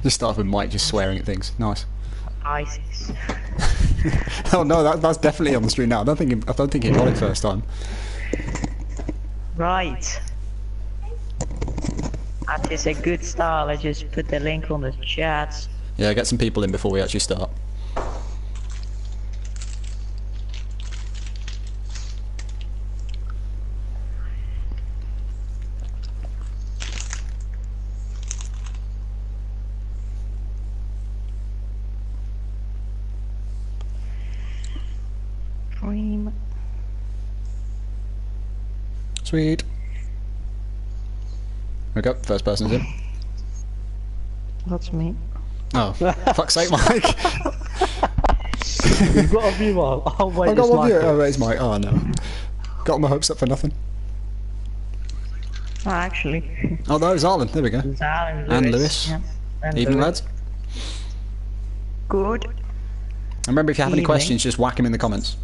Just start with Mike just swearing at things. Nice. ISIS. Oh no, that's definitely on the stream now. I don't think he got it first time. Right. That is a good start. Let's just put the link on the chat. Yeah, get some people in before we actually start. Dream. Sweet. Okay, first person's in. That's me. Oh, fuck's sake, Mike. You've got a view on. Oh wait, I've got one view. Michael. Oh, wait, it's Mike. Oh no. Got my hopes up for nothing. Oh, actually. Oh, no, it's Arlen. There we go. It's Alan And Lewis. Yeah. And Evening, Lewis. lads. Good. And remember, if you have any Evening. questions, just whack them in the comments.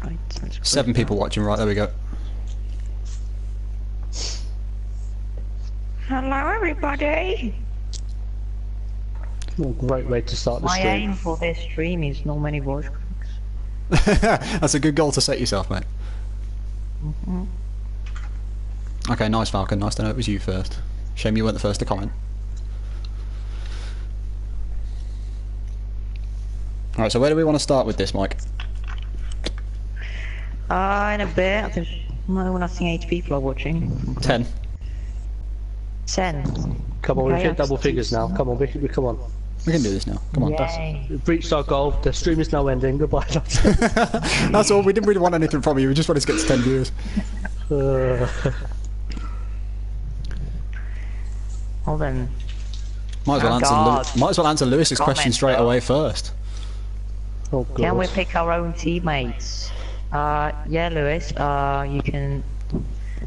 Right, let's put 7 that. people watching. Right, there we go. Hello, everybody. Oh, great way to start the My stream. aim for this stream is not many voice cracks. That's a good goal to set yourself, mate. Okay, nice, Falcon. Nice to know it was you first. Shame you weren't the first to comment. Alright, so where do we want to start with this, Mike? In a bit. There's no, I think 8 people are watching. 10. 10. Come on, Okay, we've hit I'm double still figures now. Come on, come on. We can do this now. Come on. Yay. We've reached our goal. The stream is now ending. Goodbye. That's all. We didn't really want anything from you. We just wanted to get to 10 viewers. Well then. Might as well Oh, answer. God. Might as well answer Lewis's question Comment, straight though. away first. Oh, God. Can we pick our own teammates? Yeah, Lewis. You can.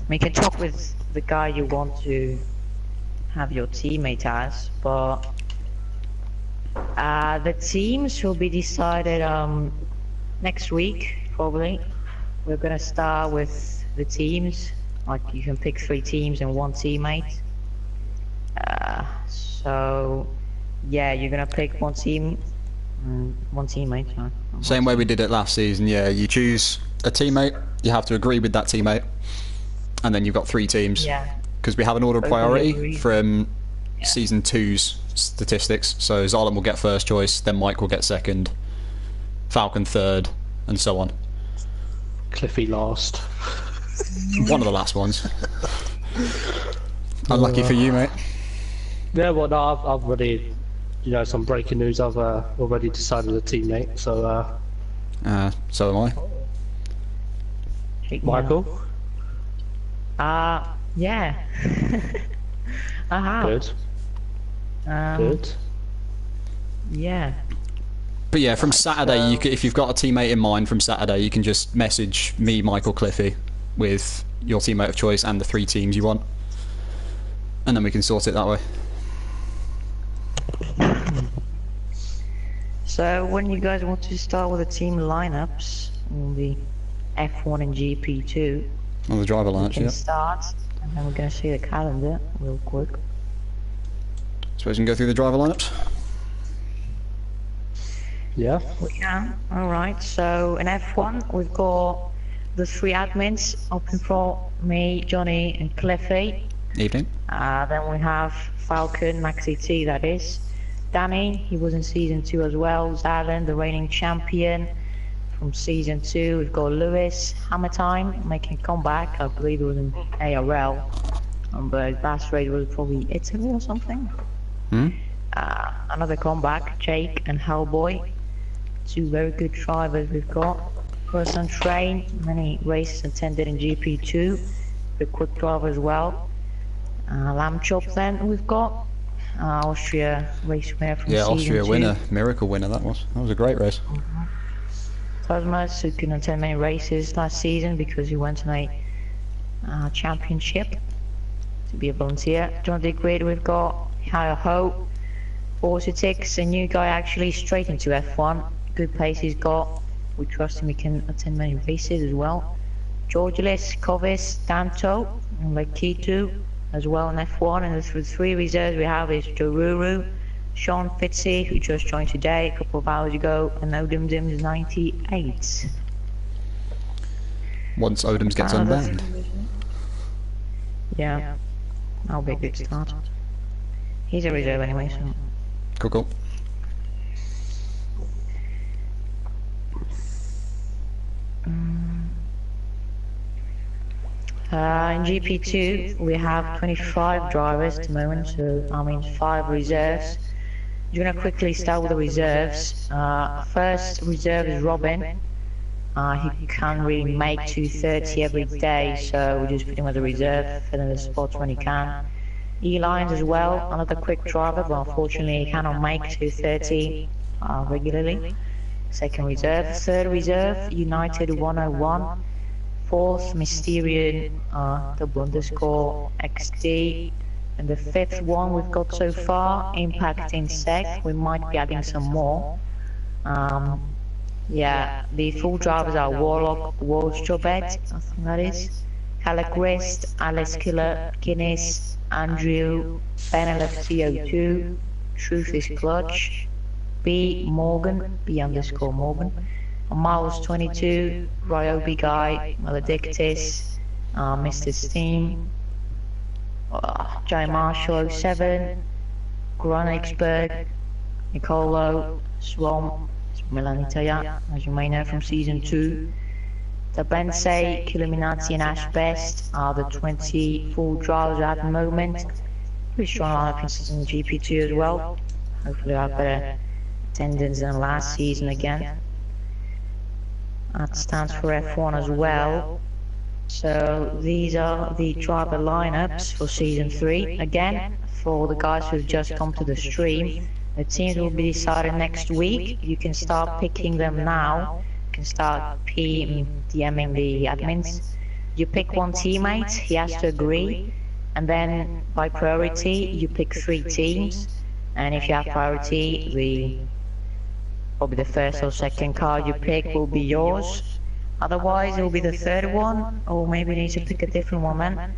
We can talk with the guy you want to have your teammate as, but the teams will be decided next week probably. We're gonna start with the teams. Like you can pick 3 teams and 1 teammate. So yeah, you're gonna pick 1 team. 1 teammate. Sorry. Same way we did it last season. Yeah, you choose a teammate. You have to agree with that teammate, and then you've got 3 teams. Yeah. Because we have an order of Totally priority agree. from season 2's statistics. So Zalem will get first choice, then Mike will get second, Falcon third, and so on. Cliffy last. One of the last ones. Unlucky for you, mate. Yeah, well, no, I've already, some breaking news. I've already decided a teammate. So, So am I. Michael, Yeah. good, good. Yeah. But yeah, from Saturday, if you've got a teammate in mind from Saturday, you can just message me, Michael Cliffy, with your teammate of choice and the 3 teams you want. And then we can sort it that way. So when you guys want to start with the team lineups on the F1 and GP2, On the driver we launch, can yeah. start, and then we're gonna see the calendar real quick. Suppose we can go through the driver lineups. Yeah. We can. Alright, so in F1 we've got the 3 admins up in front, me, Johnny and Cliffy. Evening. Then we have Falcon, Maxi T that is. Danny, he was in season 2 as well. Zalen, the reigning champion from season 2. We've got Lewis, Hammer Time, making a comeback. I believe it was in ARL. But his last raid was probably Italy or something. Another comeback, Jake and Hellboy. 2 very good drivers we've got. Person train, many races attended in GP2. The quick driver as well. Lamb Chop then we've got. Austria race winner from Yeah, season Austria 2. winner. Miracle winner, that was. That was a great race. Cosmos, who couldn't attend many races last season because he went on a championship to be a volunteer. John the Grid, we've got Higher Ho. Borsitix, a new guy actually straight into F1. Good pace he's got. We trust him, he can attend many races as well. Georgilis, Kovis, Danto, and like T2 as well in F1. And the three reserves we have is Doruru, Sean Fitzy, who just joined today, a couple of hours ago, and Odimdim's 98. Once Odoms gets unbanned. Yeah, that'll be a good start. He's a reserve anyway, so. Cool, cool. In GP2 we have 25 drivers at the moment, so I mean 5 reserves. I'm gonna quickly start with the reserves. First reserve is Robin. He can't really make 230 every day, so we just put him as a reserve, fill in the spots when he can. E-Lines as well, another quick driver, but unfortunately he cannot make 230 regularly. Second reserve. Third reserve, United 101. Fourth, Mysterian, double underscore XD. And the fifth one we've got so far, Impact in Sec. We might be adding some more. Yeah, the full drivers are Warlock, Wallstrobet, I think that is. Alec West, Alice Killer, Guinness, Andrew, Benelef CO2, Truth is Clutch, B Morgan, B underscore Morgan, Miles 22, Ryobi Guy, Maledictus, Mr. Steam, Jay Marshall 07, Gronixberg, Nicolo, Swamp, Milanitaya, as you may know from season 2. The Bensei, Killuminati and Ash Best are the 20 full drivers at the moment. Pretty strong lineup in GP2 as well. Hopefully I have better attendance than last season again. That stands for F1 as well. So these are the driver lineups for season 3. Again, for the guys who've just come to the stream, the teams will be decided next week. You can start picking them now. You can start DMing the admins. You pick one teammate, he has to agree, and then by priority you pick 3 teams. And if you have priority, probably the first or second card you pick will be yours. Otherwise it will be the third one, or maybe you need to pick a different one then.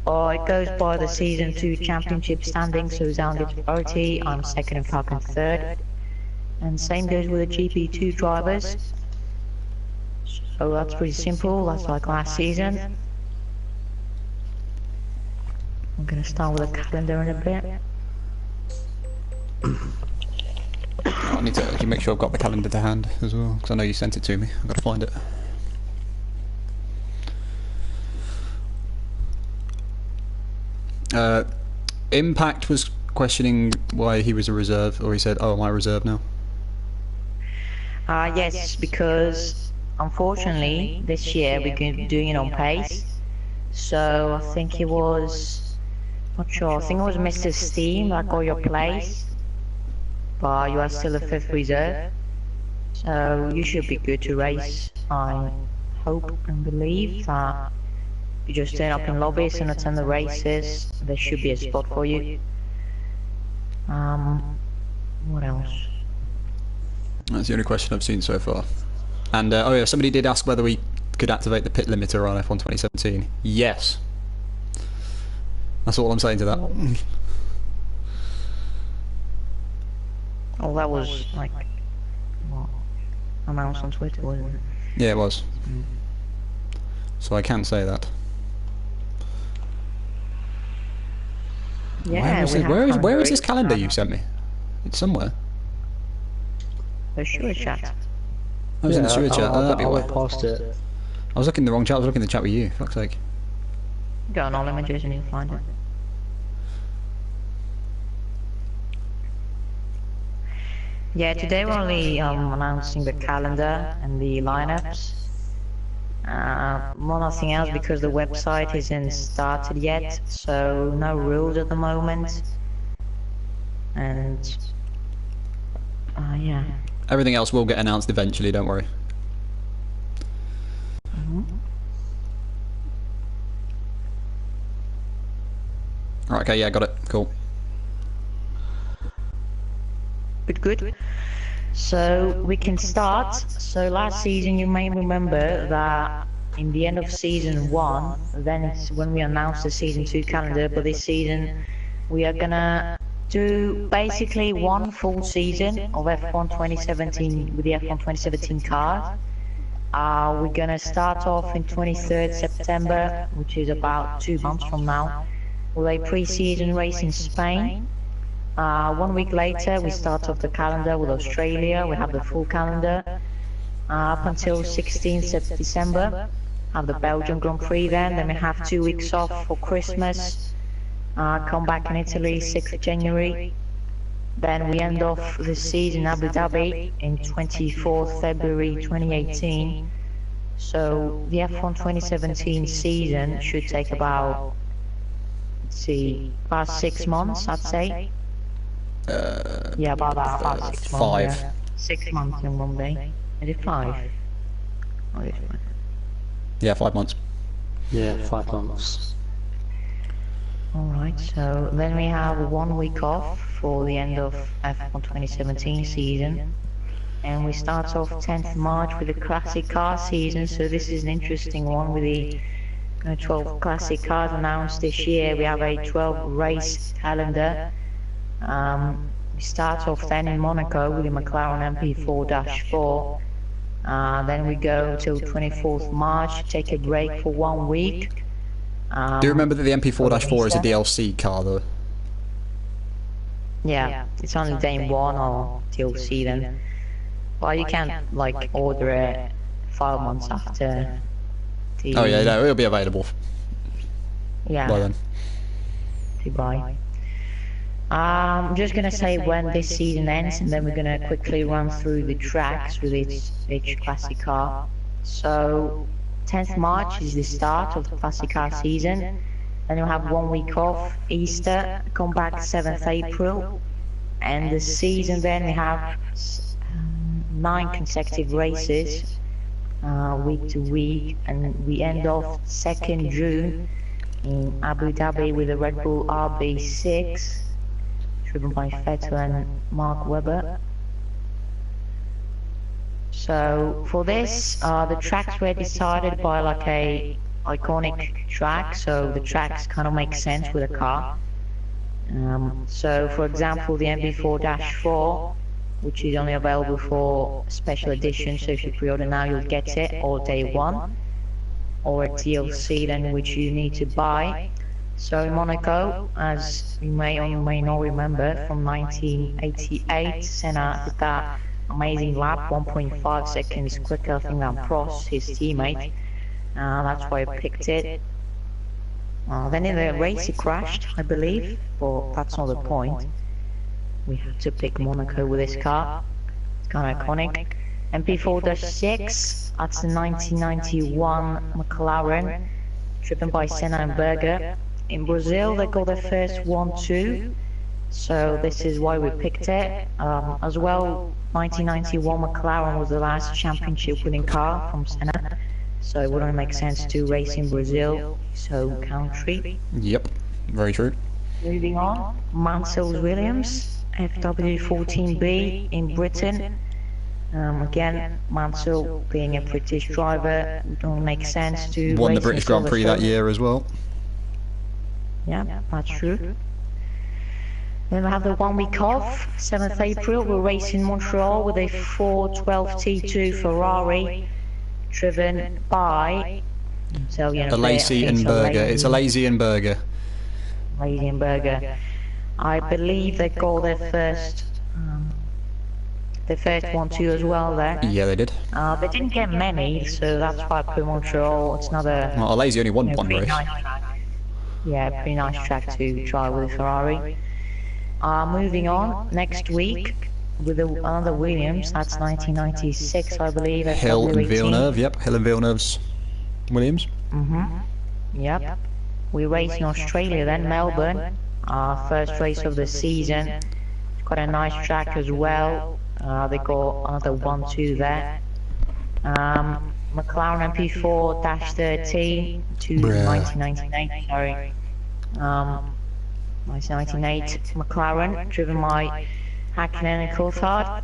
Or it goes by the season 2 championship standing, so Zan gets priority, I'm second and Falcon third. And same goes with the GP2 drivers. So that's pretty simple, that's like last season. I'm gonna start with a calendar in a bit. I need to make sure I've got the calendar to hand as well, because I know you sent it to me. I've got to find it. Impact was questioning why he was a reserve, or he said, "Oh, am I a reserve now?" Yes, because unfortunately this year we're going to be doing it on pace. So I think it was, not sure, I think it was Mr. Steam that got your place, but you are still a 5th reserve. So you should be good to race. I hope and believe that you just turn up in lobbies and attend the races. There should be a spot for you. What else? That's the only question I've seen so far. And oh yeah, somebody did ask whether we could activate the pit limiter on F1 2017. Yes. That's all I'm saying to that. Oh, that was like, what, announced on Twitter, wasn't it? Yeah, it was. So I can say that. Yeah, where is this calendar you sent me? It's somewhere. The sure chat. I was in the sewer chat. That'd be I why. went past it. I was looking in the wrong chat. I was looking in the chat with you. Fuck's sake. Go on all images and you'll find it. Yeah, today we're only announcing the calendar and the lineups. Nothing else because the website isn't started yet, so no rules at the moment. And yeah. Everything else will get announced eventually. Don't worry. Right. Okay. Yeah. Got it. Cool. Good. So we can start. So last season you may remember that in the end of season 1, then it's when we announce the season 2 calendar. But this season we are gonna do basically one full season of F1 2017 with the F1 2017 cars. We're gonna start off in 23rd September, which is about 2 months from now, with a pre-season race in Spain. 1 week later we start off the calendar with Australia. We have the full calendar up until 16th December. Have the Belgian Grand Prix then we have 2 weeks off for Christmas. Come back in Italy 6th January. Then we end off the season in Abu Dhabi in 24th February 2018. So the F1 2017 season should take about, let's see, about 6 months, I'd say. Yeah, about 6 months. 5. Yeah. 6 months in 1 day. Is it 5? Oh, it's 5. Yeah, 5 months. Yeah, 5 months. Alright, so then we have 1 week off for the end of F1 2017 season. And we start off 10th March with the classic car season, so this is an interesting one with the 12 classic cars announced this year. We have a 12 race calendar. We start off then in Monaco with the McLaren MP4-4. Then we go till 24th March, take a break for 1 week. Do you remember that the MP4-4 is a DLC car though? Yeah, it's only day 1 or DLC then. Well, you can like order it 5 months after the... Oh yeah, no, it'll be available yeah, by then. to buy. I'm just gonna say when this season ends, and then we're gonna quickly run through the tracks with each classic car. So 10th March is the start of the classic car season. Then you'll have 1 week off, Easter, come back 7th April, and the season then we have 9 consecutive races, week to week, and we end off 2nd June in Abu Dhabi with a Red Bull RB6. Driven by Vettel and Mark Webber. So for this, the tracks were decided by like a iconic track, so the tracks kind of make sense with a car. So for example, the MB4-4, which is only available for special edition, so if you pre-order now you'll get it, or day 1, or a DLC then which you need to buy. So in Monaco, as you may or may not remember, from 1988, Senna did that amazing lap, 1.5 seconds quicker, I think, than Prost, his teammate. That's why I picked it. Then in the race he crashed, I believe, but that's not the point. We had to pick Monaco with this car. It's kind of iconic. MP4-6, that's the 1991 McLaren, driven by Senna and Berger. In Brazil they got their first 1-2, so this is why we picked it. As well, 1991 McLaren was the last championship winning car from Senna, so it wouldn't make sense to race in Brazil, so country. Yep, very true. Moving on, Mansell Williams, FW14B in Britain. Again, Mansell being a British driver, it don't make sense to Won the race British in Grand Prix that Silverstone. year as well. Yeah, that's true. Then we have the 1 week off, 7th April, we're racing Montreal with a 412 T2 Ferrari, driven by... So, you know, Lacy and Berger. It's a Lazy and Berger. Lacy and Berger. I believe they got their first 1-2 as well there. Yeah, they did. They didn't get many, so that's why I put Montreal. It's another... Well, Lazy only won one pretty race. nice track. Yeah, pretty nice track to try with a Ferrari. Moving on, next week, with another Williams, that's 1996, I believe. Hill and FW18. Villeneuve, yep. Hill and Villeneuve's Williams. Yep. We race in Australia then, Melbourne. Our first race of the season. It's got a nice track as well. They got another 1-2 there. McLaren MP4-13 to 1998, sorry. 1998 McLaren, driven by Hakkinen and Coulthard.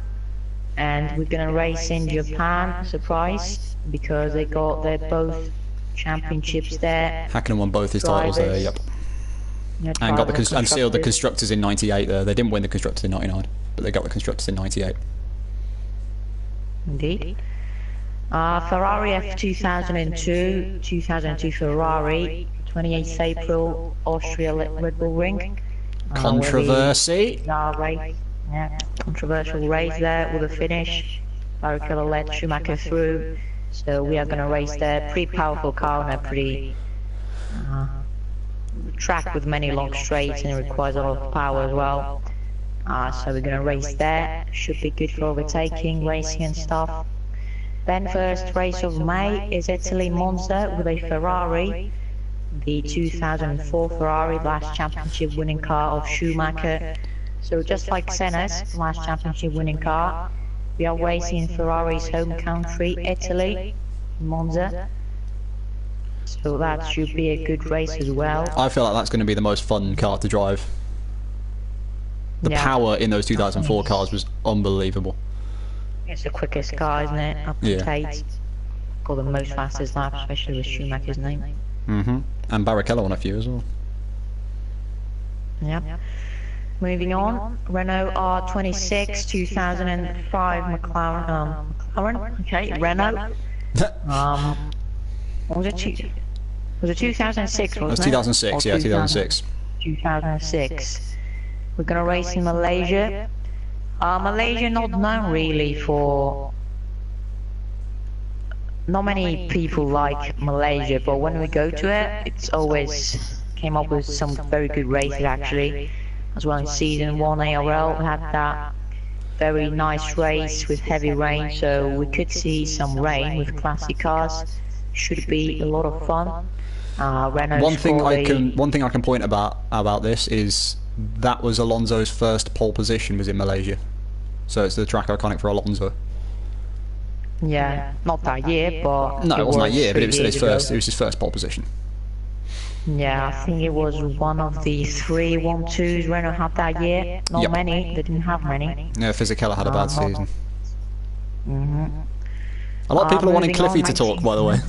And we're gonna race in Japan, surprise, because they're both championships there. Hakkinen won both his titles there, yep. Yeah, And got the drivers and sealed the constructors. constructors in '98 there. They didn't win the constructors in '99, but they got the constructors in '98. Indeed. Ferrari F 2002 Ferrari, 28th April, Austria Red Bull Ring. Controversy. Yeah, controversial race there with a finish. Barrichello led Schumacher through, so we are going to race there. Pretty powerful car and a pretty track with many long straights, and it requires a lot of power as well. So we're going to race there. Should be good for overtaking, racing and stuff. Then first race of May is Italy Monza with a Ferrari. The 2004 Ferrari, last championship winning car of Schumacher. So just like Senna's last championship winning car, we are racing in Ferrari's home country, Italy, Monza. So that should be a good race as well. I feel like that's going to be the most fun car to drive. The power in those 2004 cars was unbelievable. It's the quickest car, isn't it? Up to date. Got the most fastest lap, especially with Schumacher's name. And Barrichello on a few as well. Yep. Moving on, Renault R26 2005 McLaren. Okay, Renault. What was it? Was it 2006? It was 2006. Yeah, 2006. 2006. We're gonna race in Malaysia. Malaysia not known really for. Not many people like Malaysia, but when we go to it, it's always came up with some very good races actually. As well in season 1 ERL, we had that very nice race with heavy rain, so we could see some rain with classic cars. Should be a lot of fun. One thing I can point about this is that was Alonso's first pole position was in Malaysia, so it's the track iconic for Alonso. Yeah, not that year, but no, it wasn't that year, but it was still his first. ago. It was his first pole position. Yeah, I think it was one of the 3 1-2s Renault had that year. Not many, they didn't have many. Yeah, Fisichella had a bad season. A lot of people are wanting Cliffy to talk, by the way.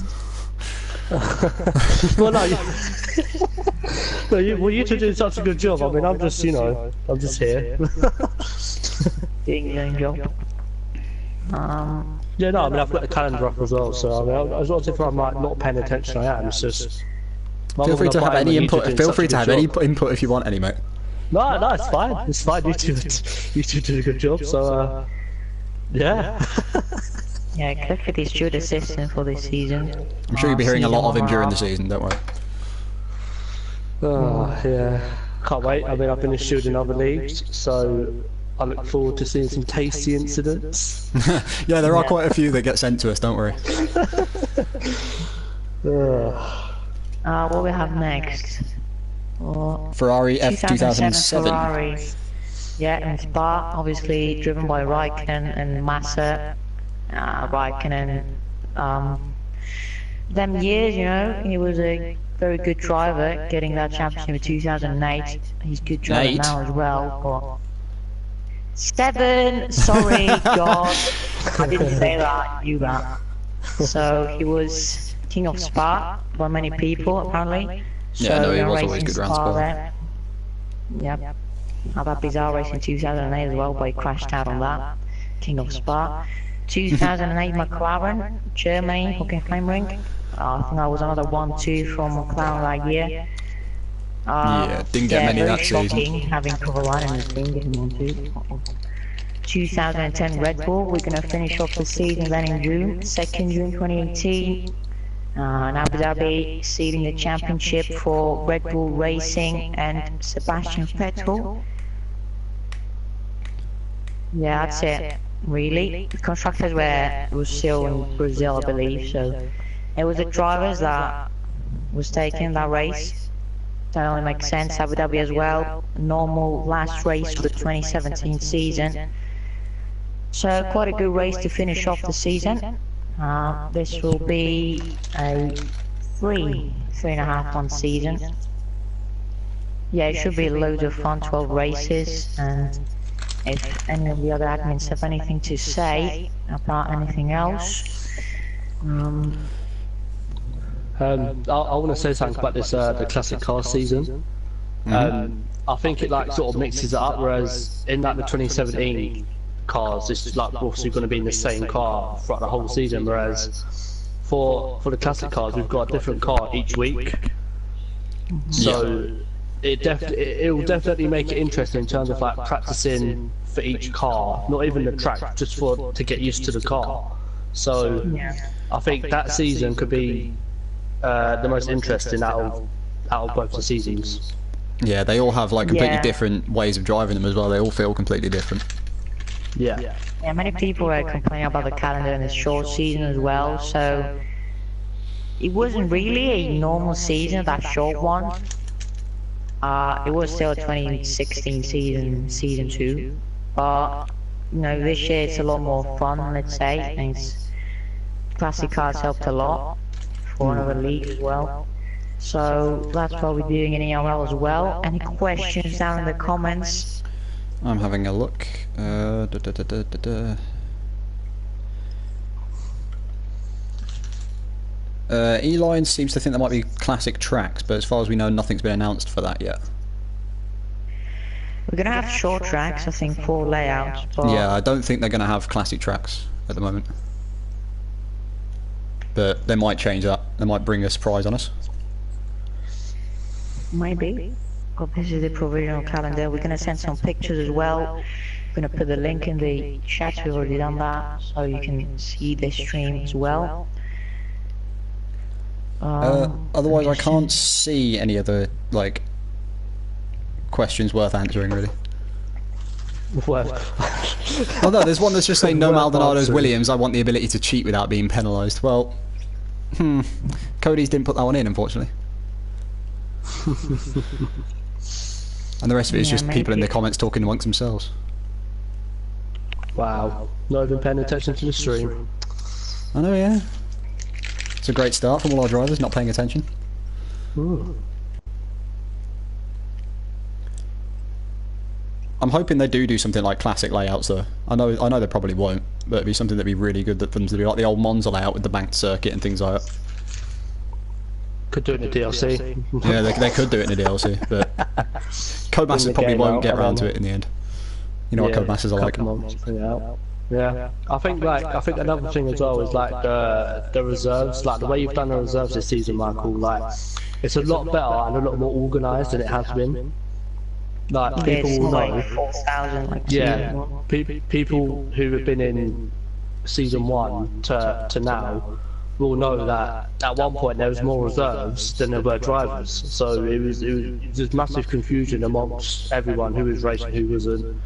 Well, no, you two do such a good job. I mean, I'm just, I'm just here. Doing your own job. Yeah, no, I mean, I've got the calendar up as well, so I mean, as well as if I'm like not paying attention, I am. It's just. Feel free to have any input. Feel free to have any input if you want, any mate. No, it's fine. It's fine. You two did a good job. So, yeah. Yeah, Clifford is steward assistant for this season. I'm sure you'll be hearing a lot of him during the season. Don't worry. Oh, yeah. Can't wait. I mean, I've been a steward in other leagues, so I look forward to seeing some tasty incidents. Yeah, there are quite a few that get sent to us. Don't worry. What we have next? Ferrari F 2007. Ferraris. Yeah, in Spa, obviously driven by Raikkonen and Massa. Raikkonen, them years, he was a very good driver, getting that championship in 2008. He's a good driver now as well. But 7, sorry, God, I didn't say that, you that. So he was king of Spa by many people apparently. Yeah, so no, he was always good around Spa. There. Yep. Had that bizarre race in 2008 as well, but he crashed out on that. King of Spa. 2008 McLaren, Germany, Hockenheimring. I think I was another 1-2 from McLaren that year. Yeah, didn't get many that shocking, season. Having Kovalainen and the team getting 1-2. 2010 Red Bull, we're going to finish off the season then in June, 2nd June 2018. In Abu Dhabi, sealing the championship for Red Bull Racing and Sebastian Vettel. Yeah, that's it. Really, the constructors was still in Brazil, I believe. So it was the drivers that was taking that race. That only makes sense. Abu Dhabi as well. Normal last race for the 2017 season. So quite a good race to finish off the season. This will be a 3.5 month season. Yeah, it should be loads of fun, 12 races, and if any of the other admins have anything to say, about anything else. I want to say something about this the classic car season. I think it like sort of mixes it up, whereas in like the 2017 cars, it's like obviously going to be in the same car throughout the whole season, whereas for the classic cars, we've got a different car each week. So it will definitely make it interesting in terms of like practicing for each car, not even the track, just to get used to the car. So I think that season could be the most interesting out of both the seasons. Yeah, they all have like completely Yeah. different ways of driving them as well. They all feel completely different. Yeah. Yeah, many people are complaining about the calendar in the short season as well, so it wasn't really a normal season, that short one. It was still a 2016 season 2, but you know, this year it's a lot more fun, let's say, and classic cars helped a lot for another league as well. So that's what we're doing in ERL as well. Any questions down in the comments? I'm having a look. E-Line seems to think there might be classic tracks, but as far as we know, nothing's been announced for that yet. We're gonna have short tracks, I think, for layouts, but Yeah, I don't think they're going to have classic tracks at the moment. But they might change that. They might bring a surprise on us. maybe. But this is the provisional calendar. We're gonna send some pictures as well. We're gonna put the link in the chat. We've already done that, so you can see the stream as well. Otherwise, I can't see any other like questions worth answering, really. Well, Oh no, there's one that's just saying no Worth Maldonado's answering. Williams. I want the ability to cheat without being penalised. Well, Cody's didn't put that one in, unfortunately. And the rest of it is Yeah, just people in the maybe. comments talking amongst themselves. wow. Not even paying attention to the stream. I know, yeah. It's a great start from all our drivers not paying attention. Ooh. I'm hoping they do something like classic layouts though. I know they probably won't, but it'd be something that'd be really good for them to do, like the old Monza layout with the banked circuit and things like that. Could do it in the DLC. Yeah, they could do it in the DLC, but Codemasters the probably game won't out, get I around don't to it in the end. You know what Codemasters are like. couple months, yeah. I think another thing as well is like the reserves, like the way you've done the reserves this season, Michael. Like it's a lot better and a lot more organised than it has been. Like people It's will like know. 4,000, like Yeah, season one. people who have been in season 1 to now will know that at one point there was more reserves than there were drivers. So it was just massive confusion amongst everyone who was racing, who wasn't.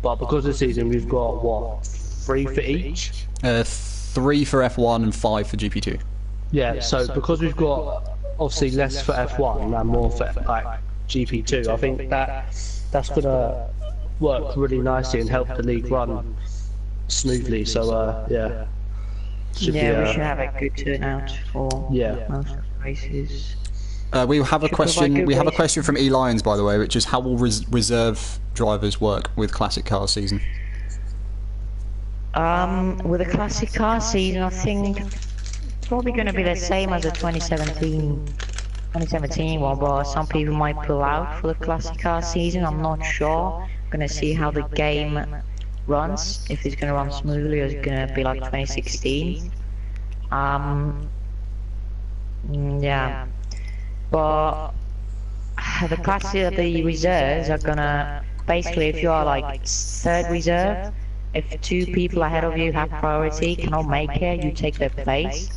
But because this season we've got what, 3 for each? 3 for F1 and 5 for GP2. Yeah. So because we've got obviously less for F1 and more for like GP2, I think that's gonna work really nicely and help the league run smoothly. So yeah. Should be, Yeah, we should have a good turnout for Yeah. most of the races. We have a Should provide question. good We have a races. question from E Lions, by the way, which is how will reserve drivers work with classic car season? With the classic car season, I think it's probably going to be the same as the 2017 one, but some people might pull out for the classic car season. I'm not sure. I'm going to see how the game runs, if it's going to run smoothly or it's going to be like 2016. Yeah, but the classic, the reserves are gonna basically, if you are like third reserve, if 2 people ahead of you have priority, cannot make it, you take their place.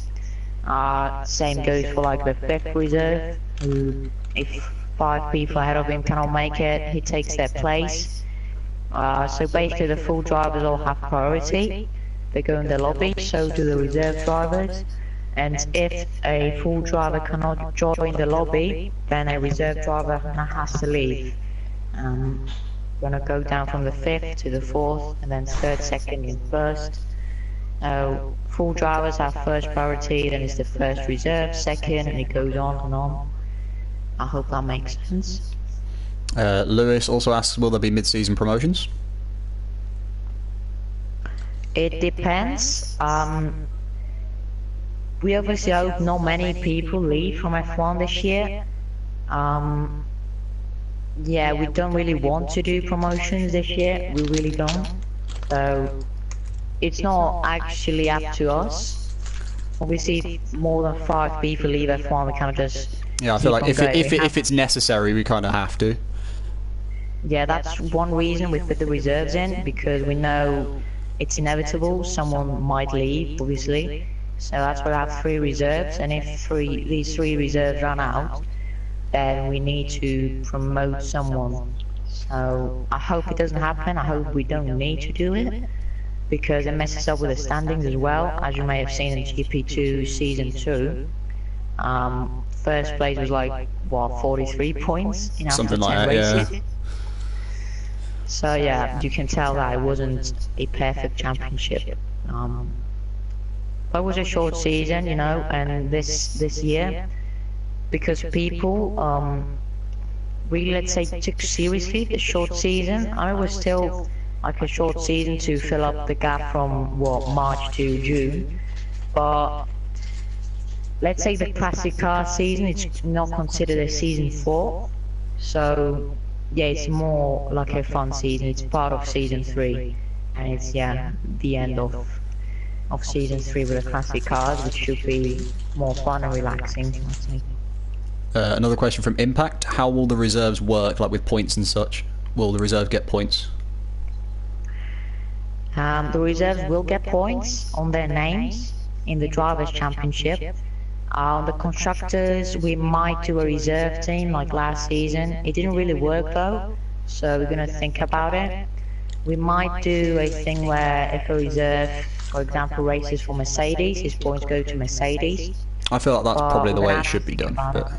Same goes for like the 5th reserve. If 5 people ahead of him cannot make it, he takes their place. So basically the full drivers all have priority. They go in the lobby, so do the reserve drivers. And if a full driver cannot join the lobby, then a reserve driver has to leave. Gonna go down from the 5th to the 4th, and then 3rd, 2nd, and 1st. Full drivers have first priority, then it's the first reserve, 2nd, and it goes on and on. I hope that makes sense. Lewis also asks, will there be mid-season promotions? It depends. If it's gonna be like a 2017 one, 2017 one, but some people might pull out for the classic car season. I'm not sure. I'm gonna see how the game runs. If it's gonna run smoothly or it's gonna be like 2016. Same goes for like the 5th reserve. If 5 people ahead of him cannot make it, he takes their place. Same goes for the 4th reserve. we obviously hope not many people leave from F1 this year. Yeah, we don't really want to do promotions this year. We really don't. So it's not actually up to us. Obviously, if more than 5 people leave F1, we kind of just Yeah, I feel like keep on going. if it's necessary, we kind of have to. Yeah, that's one reason we put the reserves in, because we know it's inevitable. Someone might leave, obviously. So that's why we have 3 reserves, and if these 3 reserves run out, then we need to promote someone. So I hope it doesn't happen. I hope we don't need to do it, because it messes up with the standings as well, as you may have seen in GP2 Season 2. First place was like, what, 43 points in after 10 Something like that, races. yeah. So yeah, you can tell that it wasn't a perfect championship. But it was a short season, you know, and this year, because people really, let's say, took seriously the short season. I mean, it was still like a short season to fill up the gap from what, March to June, but let's say the classic car season, it's not considered a season 4, so yeah, it's more like a fun season. It's part of season 3, and it's, yeah, the end of season 3 with the classic cars, which should be more fun and relaxing, I'd say. Another question from Impact: how will the reserves work, like with points and such? Will the reserves get points? The reserves will get points on their names in the Drivers' Championship. The Constructors, we might do a reserve team like last season. It didn't really work though, so we're going to think about it. We might do a thing where if a reserve, for example, races for Mercedes, his points go to Mercedes. I feel like that's probably the way it should be done, but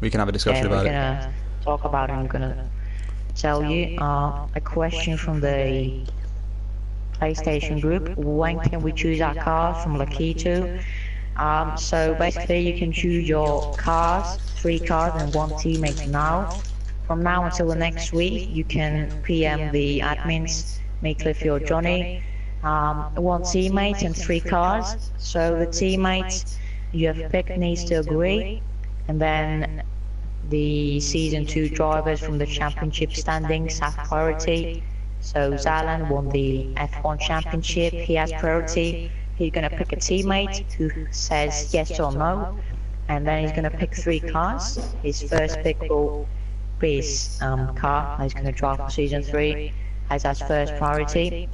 we can have a discussion about it. We're going to talk about it. I'm going to tell you. A question from the PlayStation group: when can we choose our cars from Lakito? So basically you can choose your cars, 3 cars and 1 teammate now. From now until the next week, you can PM the admins, me, Cliffy or Johnny, 1 teammate and 3 cars. So the teammates you have picked needs to agree, and then the season 2 drivers from the championship standings have priority. So Zalan won the F1 championship, he has priority. He's going to pick a teammate who says yes or no, and then he's going to pick 3 cars. His first pick will be his car that he's going to drive for season 3 as his first priority.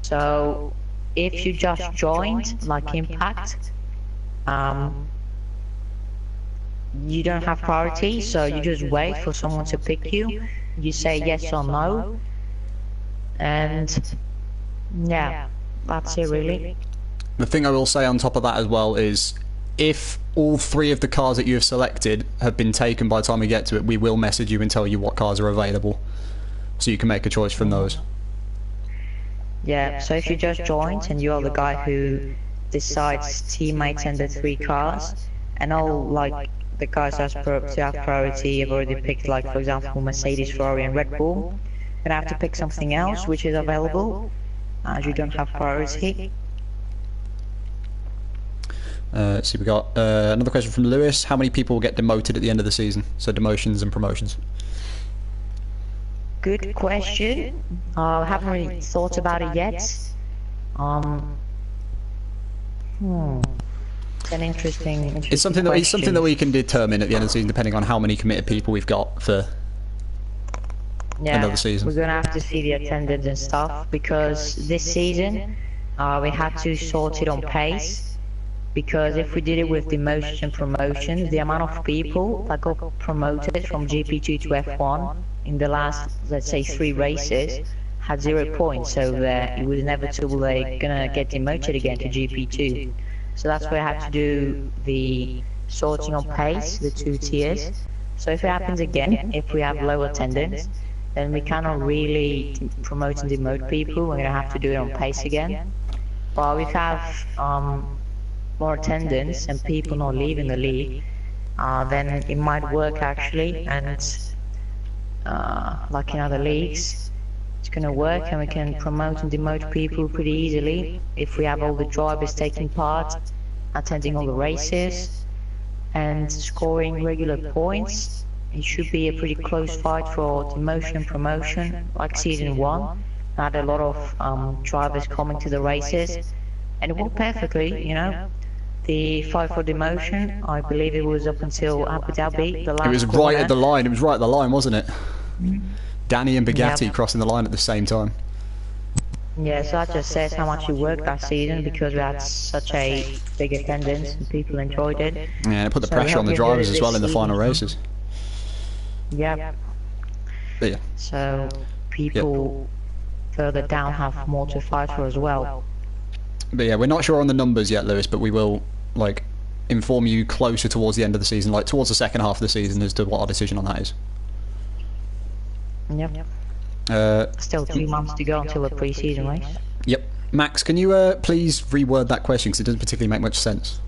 So if you just joined like Impact, you don't have priority, so you just wait for someone to pick you. You say yes or no, and yeah, that's it really. The thing I will say on top of that as well is, if all 3 of the cars that you have selected have been taken by the time we get to it, we will message you and tell you what cars are available, so you can make a choice from those. Yeah, so if you just joined and you're the guy who decides teammates and the 3 cars, and all like the cars that have priority have already picked, like for example Mercedes, Ferrari and Red Bull, you're gonna have to pick something else which is available, as you don't have priority. Let's see, we got another question from Lewis: how many people will get demoted at the end of the season? So demotions and promotions. Good question. I haven't really thought about it yet. It's an interesting It's something that we can determine at the end of the season, depending on how many committed people we've got for another season. We're gonna have to see the attendance and stuff, because this season we had to sort it on pace. Because if we did it with demotions and promotions, the amount of people that got promoted from GP2 to F1 in the last, let's say, 3 races had 0 points, so it was inevitable they're gonna get demoted again to GP2. So that's why I had to do the sorting on pace, the 2 tiers. So if it happens again, if we have low attendance, then we cannot really promote and demote people. We're gonna have to do it on pace again. But we have more attendance and people not leaving the league, then it might work actually, and like in other leagues, it's going to work, and we can promote and demote people pretty easily if we have all the drivers taking part attending all the races and scoring regular points. It should be a pretty close fight for demotion and promotion, like season 1. Had a lot of drivers coming to the races, and it worked perfectly, you know. The fight for demotion, I believe it was up until Abu Dhabi, the last It was corner. right at the line. It was right at the line, wasn't it? Danny and Bugatti Yeah. crossing the line at the same time. Yeah, so that just says how much it worked that season, because we had such a big attendance and people enjoyed it. Yeah, and it put the So we pressure on the hope you enjoy drivers as this well in the final season. races. Yeah, But yeah, so people further down have more to fight for as well. we're not sure on the numbers yet, Lewis, but we will like inform you closer towards the end of the season, like towards the second half of the season, as to what our decision on that is. Yep. Uh, Still 2 months to go until the pre-season race. Yep. Max, can you please reword that question, because it doesn't particularly make much sense.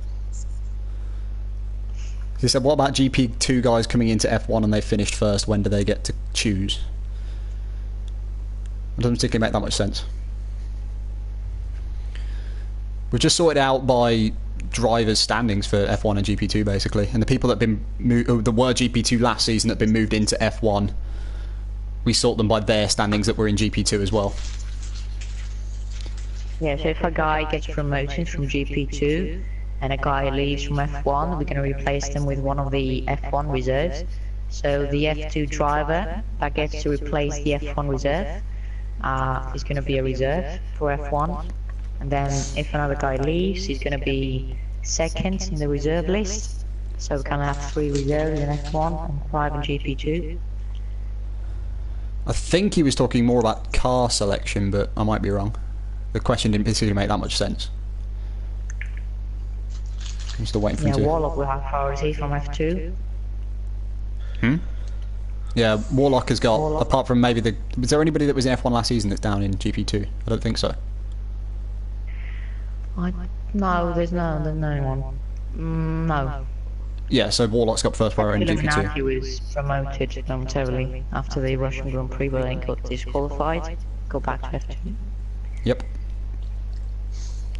He said, what about GP2 guys coming into F1 and they finished first? When do they get to choose? It doesn't particularly make that much sense. We've just sorted out by drivers' standings for F1 and GP2, basically. And the people that that were GP2 last season that have been moved into F1, we sort them by their standings that were in GP2 as well. Yeah, so if a guy gets promoted from GP2 and a guy leaves from F1, we're going to replace them with one of the F1 reserves. So the F2 driver that gets to replace the F1 reserve is going to be a reserve for F1. And then if another guy leaves, he's going to be second in the reserve list. So we kind of have 3 reserves in F1 and 5 in GP2. I think he was talking more about car selection, but I might be wrong. The question didn't particularly make that much sense. I'm still waiting for Yeah, him to... Warlock will have priority from F2. Yeah, Warlock has got, Warlock. apart from maybe the... Was there anybody that was in F1 last season that's down in GP2? I don't think so. No, there's no one. No. Yeah, so Warlock's got first priority in GP2. Illuminati was promoted momentarily after the Russian Grand Prix, but then got disqualified. Go back to F2. Yep.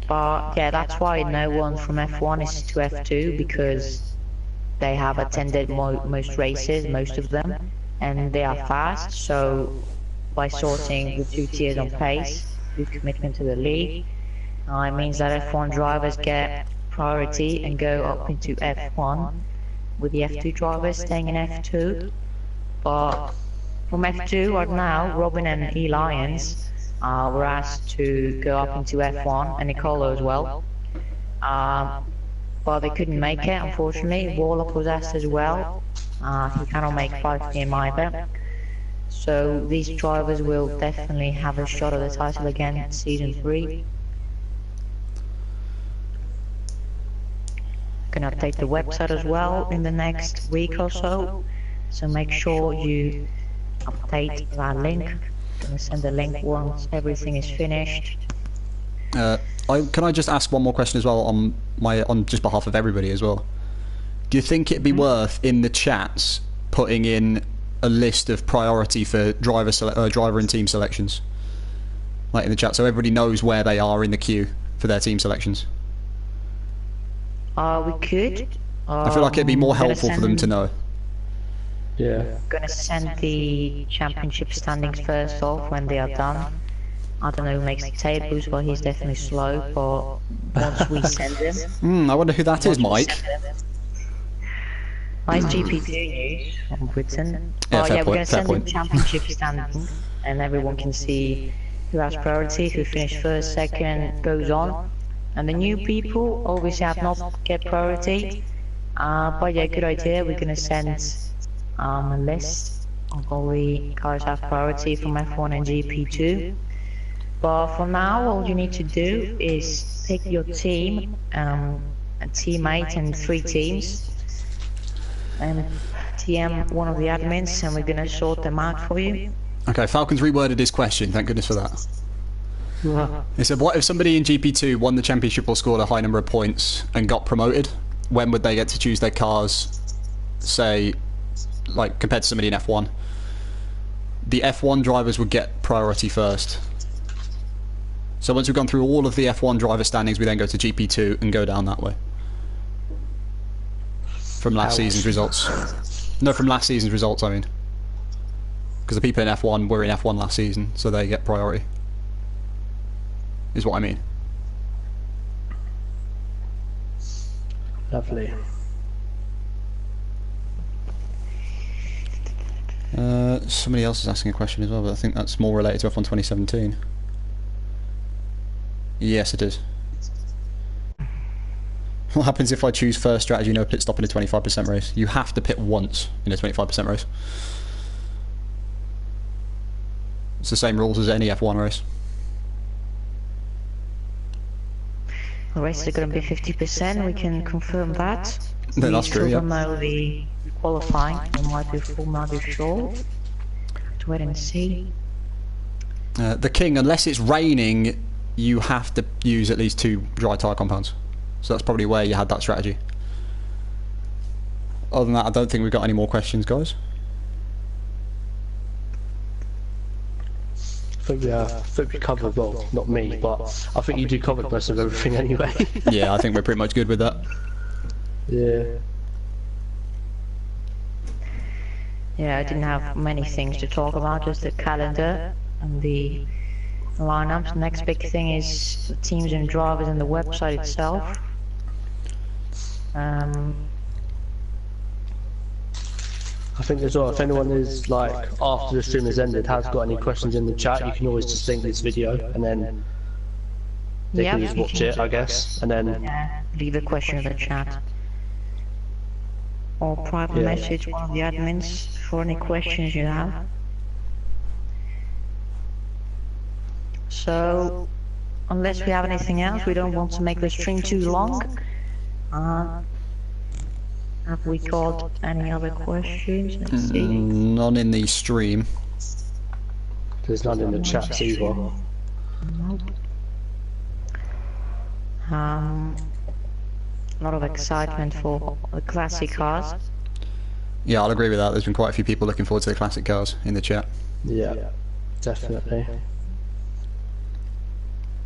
But yeah, that's why no one from F1 is to F2, because they have attended most races, most of them, and they are fast. So by sorting the 2 tiers on pace with commitment to the league, it means that F1 drivers get priority and go up into F1, with the F2 drivers staying in F2. But from F2 right now, Robin and E Lions were asked to go up into F1, and Nicolo as well. But they couldn't make it, unfortunately. Warlock was asked as well. He cannot make 5 PM either. So these drivers will definitely have a shot at the title again in Season 3. Gonna update the website as well in the next week or so. So make sure you update that link. Gonna send the link once everything is finished. Can I just ask one more question as well on just behalf of everybody as well? Do you think it'd be worth in the chats putting in a list of priority for driver and team selections, like in the chat, so everybody knows where they are in the queue for their team selections? We could. I feel like it'd be more helpful for them to know. Yeah. Gonna send the championship standings first off when they are done. I don't know who makes the tables, but he's definitely slow. But once we send them, I wonder who that is, Mike. Nice GP2 news from Britain. Yeah, Oh fair yeah, we're point, gonna fair send them point. championship standings, and everyone can see who has priority, who finished first, second, goes on. And the new people obviously have not get priority. But yeah, good idea. We're gonna send a list of all the cars have priority from F1 and GP2. But for now, all you need to do is pick your team, a teammate and 3 teams, and TM one of the admins, and we're gonna sort them out for you. Okay, Falcon's reworded his question, thank goodness for that. He said, what if somebody in GP2 won the championship or scored a high number of points and got promoted? When would they get to choose their cars, say, like, compared to somebody in F1? The F1 drivers would get priority first. So once we've gone through all of the F1 driver standings, we then go to GP2 and go down that way. from last season's results. No, from last season's results, I mean. Because the people in F1 were in F1 last season, so they get priority. Is what I mean. Lovely. Somebody else is asking a question as well, but I think that's more related to F1 2017. Yes, it is. What happens if I choose first strategy, no pit stop in a 25% race? You have to pit once in a 25% race. It's the same rules as any F1 race. The races are going to be 50%, we can confirm that. No, that's true, yeah. We still don't know the qualifying, it might be full, might be short. To wait and see. The King, unless it's raining, you have to use at least 2 dry tyre compounds. So that's probably where you had that strategy. Other than that, I don't think we've got any more questions, guys. I think we covered, well, not me, but I think you do cover most of everything anyway. Yeah, I think we're pretty much good with that. Yeah. Yeah, I didn't have many things to talk about, just the calendar and the lineups. Next big thing is the teams and drivers and the website itself. I think as well, if anyone is like, after the stream has ended, has got any questions in the chat, you can always just link this video and then they can just watch it, I guess, and then leave a question in the chat. Or private message one of the admins for any questions you have. So, unless we have anything else, we don't want to make the stream too long. Have we got any other questions? Let's see. None in the stream. There's none in the chat either. Nope. A lot of excitement for the classic cars. Yeah, I'll agree with that. There's been quite a few people looking forward to the classic cars in the chat. Yeah, definitely.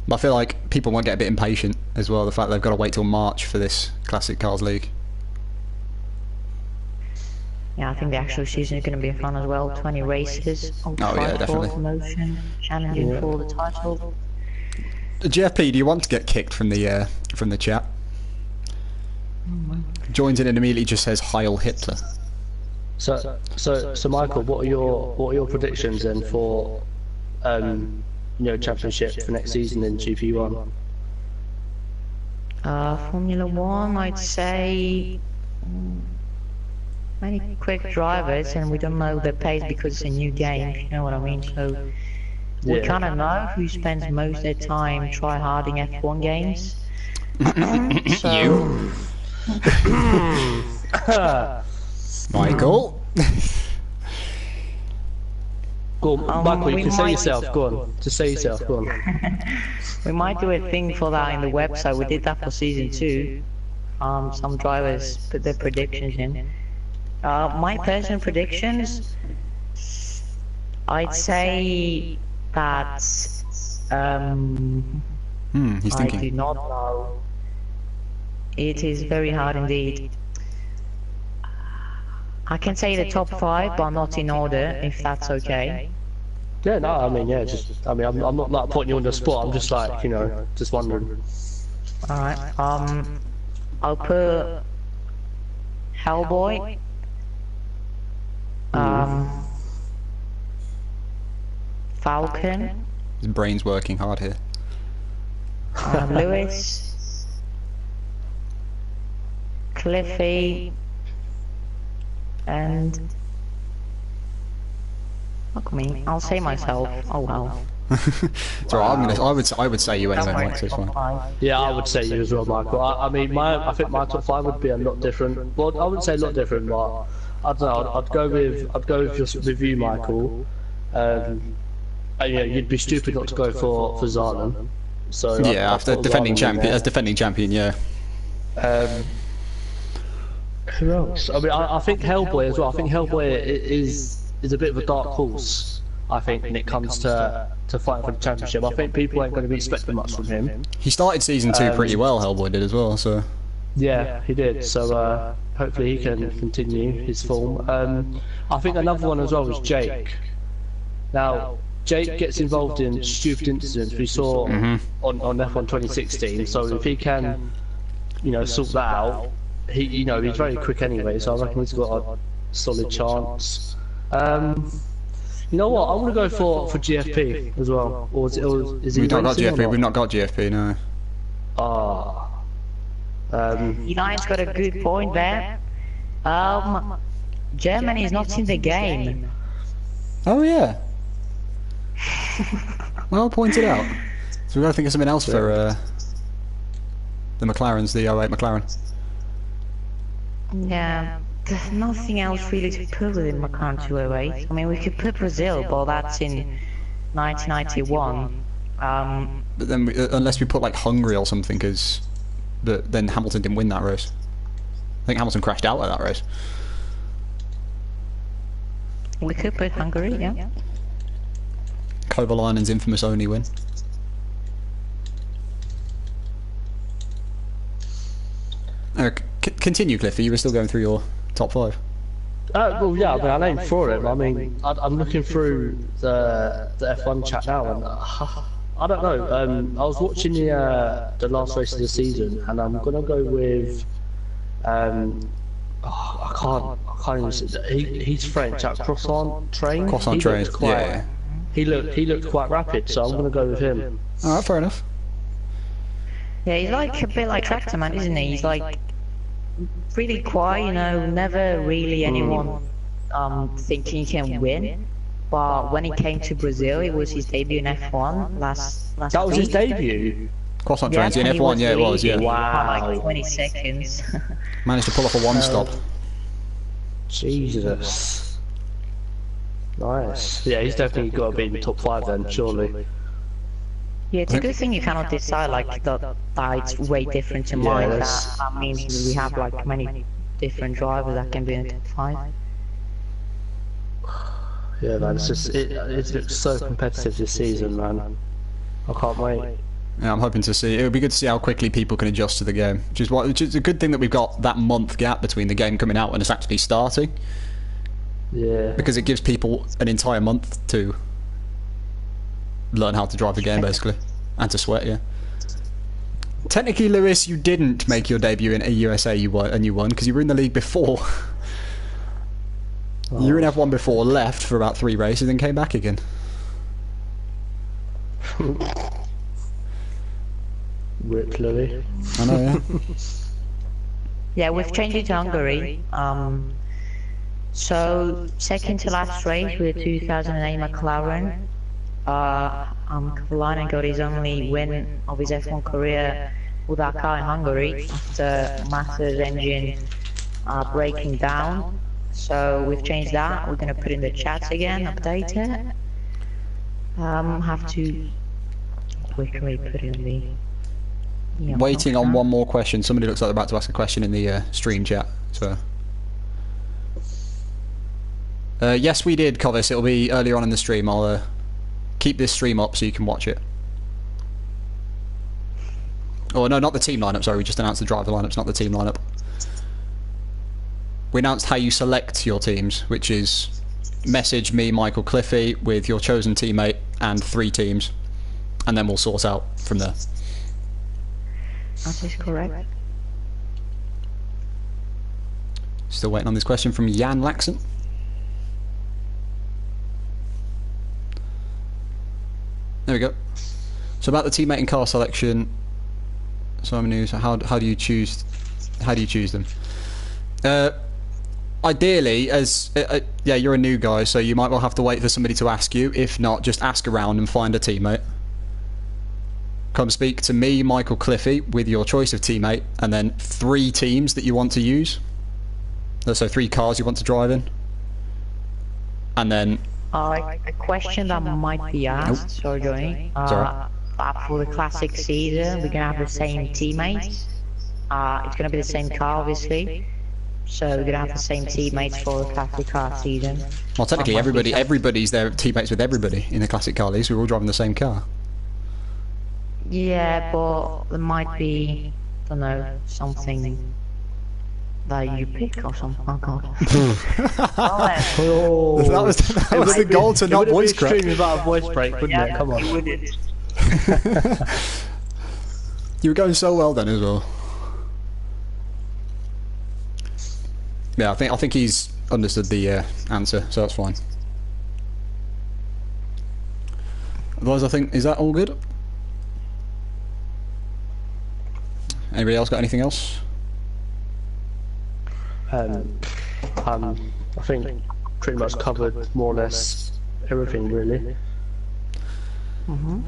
But I feel like people might get a bit impatient as well, the fact they've got to wait till March for this Classic Cars League. Yeah, I think the actual season is going to be fun as well. 20 races. Oh yeah, definitely. Promotion, challenging for the title. GFP, do you want to get kicked from the chat? Joins in and immediately just says Heil Hitler. So Michael, what are your predictions then for championship for next season in GP1? Formula 1, I'd say many quick drivers, and we don't know their pace because it's a new game, you know what I mean? So we kind of know who spends most of their time try-harding F1 games. You? Michael? Go on, Michael, you can say yourself, go on. Just say yourself, go on. We might do a thing for that in the website. We did that for season 2. Some drivers put their predictions in. My personal predictions, I'd say that he's I thinking. do not know. It is very hard indeed. I can say the top 5, but not in order, if that's okay. Yeah, no, I mean, yeah, I'm not like putting you on the spot. I'm just like, just wondering. All right. I'll put Hellboy. Falcon. His brain's working hard here. Lewis. Cliffy. And fuck me, I'll say myself. Oh well. So I would say you anyway, Mike, so it's fine. Yeah, I would say you as well, Michael. I mean, I think my top 5 would be a lot different. Well, I wouldn't say a lot different, but I don't know. I'd go with you, Michael. You'd be stupid not to go for Zarnan. So yeah, after defending champion, yeah. Who else? I mean, I think Hellboy as well. I think Hellboy is a bit of a dark horse. I think when it comes to fighting for the championship, I think people ain't going to be expecting much from him. He started season 2 pretty well. Hellboy did as well. So Yeah, he did. So hopefully he can continue his form. I think another one as well was Jake. Now, Jake gets involved in stupid incidents we saw on F1 2016. So if he can, sort that out, he's very quick anyway. So I reckon he's got a solid chance. You know what? I'm gonna go for GFP as well. Or is he? We've not got GFP. We've not got GFP. No. Ah. United's got a good point there. Germany is not in the game. Oh yeah. Well pointed out. So we've got to think of something else for the McLarens, the 08 McLaren. Yeah, there's nothing else really to put within McLaren 208. I mean, we could put Brazil, but that's in 1991. But then, unless we put like Hungary or something, because then Hamilton didn't win that race. I think Hamilton crashed out at that race. We could put Hungary, yeah. Kovalainen's infamous only win. Continue, Cliffy. You were still going through your top 5. Well, yeah. I mean, I named 4 of them. I mean, I'm looking through the F1 chat now, and I don't know. I was watching the last race of the season, and I'm gonna go with. I can't even say. He's French at Croissant Train. Croissant Train. Yeah. He looked quite rapid, so I'm gonna go with him. All right, fair enough. Yeah, he's like a bit like Tractor Man, isn't he? He's like really quiet, never really anyone thinking he can win. But when he came to Brazil, it was his debut in F1 last That was week. his debut. Croissant Trains in F1, yeah, it was, yeah. Wow. Like 20 seconds. Managed to pull off a 1-stop. Jesus. Nice. Yeah, he's definitely got to be in the top 5 then, surely. Yeah, it's a good thing you cannot decide like that it's way different to mine. That means we have like many different drivers that can be in the top 5. Yeah, man, it looks so competitive this season, man. I can't wait. Yeah, I'm hoping to see. It would be good to see how quickly people can adjust to the game. Which is a good thing that we've got that month gap between the game coming out and it's actually starting. Yeah. Because it gives people an entire month to learn how to drive the game, basically, and to sweat. Yeah. Technically, Lewis, you didn't make your debut in a USA. You won because you were in the league before. Oh. You were in F1 before, left for about 3 races, then came back again. Rip Louis. I know, yeah. Yeah, we've changed it to Hungary. So second to last race with the 2008 McLaren. Kovalainen got his only win of his F1 career with that car in Hungary after Massa's engine breaking down. So we've changed that. We're going to put in the chat again, update it. Have to quickly put in the. Yeah, waiting on one more question. Somebody looks like they're about to ask a question in the stream chat. So. Yes, we did, Covis. It'll be earlier on in the stream. I'll keep this stream up so you can watch it. Oh, no, not the team lineup. Sorry, we just announced the driver lineups, not the team lineup. We announced how you select your teams, which is message me, Michael Cliffy, with your chosen teammate and 3 teams, and then we'll sort out from there. That is correct. Still waiting on this question from Jan Laxon. There we go. So about the teammate and car selection, Simon News. How do you choose them? Ideally, yeah, you're a new guy, so you might well have to wait for somebody to ask you. If not, just ask around and find a teammate. Come speak to me, Michael Cliffy, with your choice of teammate, and then 3 teams that you want to use. So 3 cars you want to drive in, and then. A question that might be asked, sorry Johnny, for the classic season, we're going to have the same teammates. It's going to be the same car, obviously. So we're going to have the same teammates for the classic car season. Well, technically everybody's their teammates with everybody in the classic car leagues. We're all driving the same car. Yeah, but there might be don't know, something that you pick or something. Oh god. Oh, that was the goal to not voice crack. It would have been without a voice break, wouldn't it? Come on. You wouldn't. You were going so well then as well. Yeah, I think he's understood the answer, so that's fine. Otherwise, I think, is that all good? Anybody else got anything else? I think pretty much covered more or less everything, really. Alright,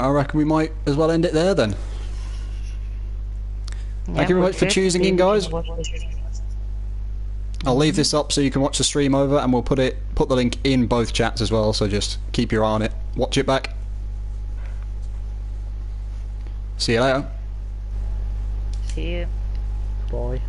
I reckon we might as well end it there then. Thank you very much for choosing in, guys. I'll leave this up so you can watch the stream over, and we'll put the link in both chats as well, so just keep your eye on it. Watch it back. See you later. See you. Bye.